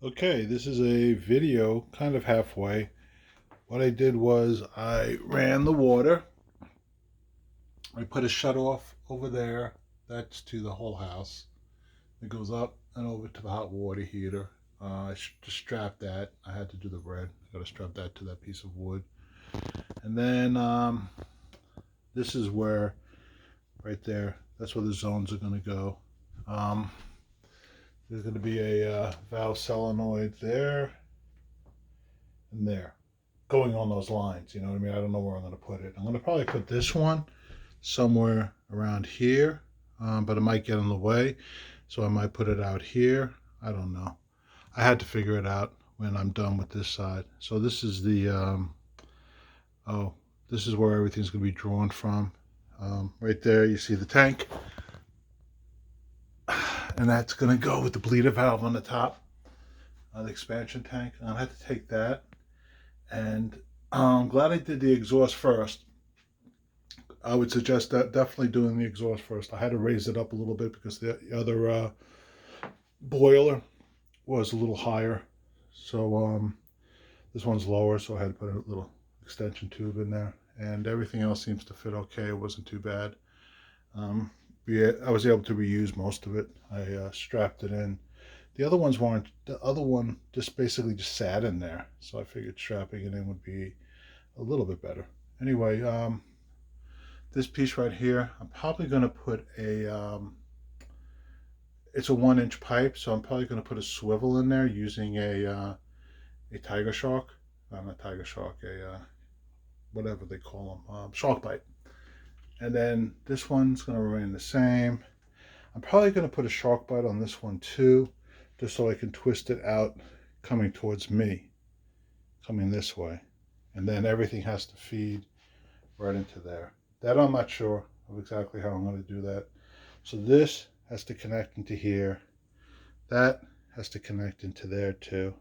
Okay, this is a video kind of halfway. What I did was I ran the water. I put a shut off over there. That's to the whole house. It goes up and over to the hot water heater. I just strapped that. I had to do the red. I got to strap that to that piece of wood. And then this is where, right there, that's where the zones are going to go. Um, there's going to be a valve solenoid there and there, going on those lines. You know what I mean? I don't know where I'm going to put it. I'm going to probably put this one somewhere around here, but it might get in the way. So I might put it out here. I don't know. I had to figure it out when I'm done with this side. So this is the, oh, this is where everything's going to be drawn from. Right there, you see the tank. And that's going to go with the bleeder valve on the top, the expansion tank. I had to take that. And I'm glad I did the exhaust first. I would suggest that definitely doing the exhaust first. I had to raise it up a little bit because the other boiler was a little higher. So this one's lower, so I had to put a little extension tube in there. And everything else seems to fit okay. It wasn't too bad. I was able to reuse most of it. I strapped it in. The other ones weren't. The other one just basically just sat in there. So I figured strapping it in would be a little bit better. Anyway, this piece right here, I'm probably going to put it's a 1-inch pipe, so I'm probably going to put a swivel in there using a tiger shark, not a tiger shark, whatever they call them, shark bite. And then this one's going to remain the same. I'm probably going to put a shark bite on this one too, just so I can twist it out coming towards me, coming this way. And then everything has to feed right into there. That I'm not sure of exactly how I'm going to do that. So this has to connect into here. That has to connect into there too.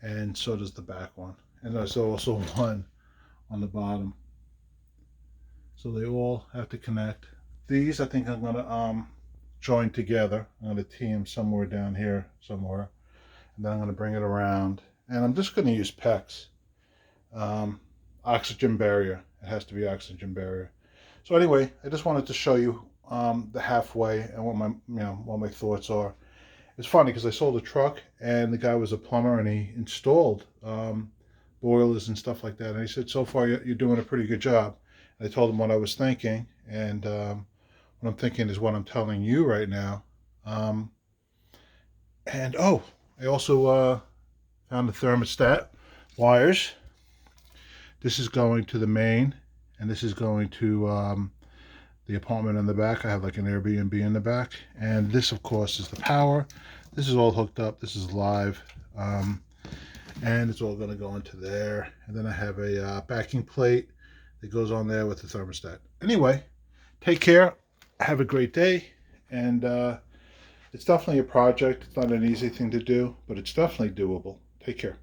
And so does the back one. And there's also one on the bottom. So they all have to connect. These I think I'm going to join together. I'm going to tee them somewhere down here somewhere. And then I'm going to bring it around. And I'm just going to use PEX. Oxygen barrier. It has to be oxygen barrier. So anyway, I just wanted to show you the halfway and what my thoughts are. It's funny because I sold a truck and the guy was a plumber and he installed boilers and stuff like that. And he said, so far you're doing a pretty good job. And I told him what I was thinking, and what I'm thinking is what I'm telling you right now. And oh, I also found the thermostat wires. This is going to the main, and this is going to the apartment in the back. I have like an Airbnb in the back, and this of course is the power. This is all hooked up. This is live, and it's all going to go into there. And then I have a backing plate that goes on there with the thermostat. Anyway, take care. Have a great day, and it's definitely a project. It's not an easy thing to do, but it's definitely doable. Take care.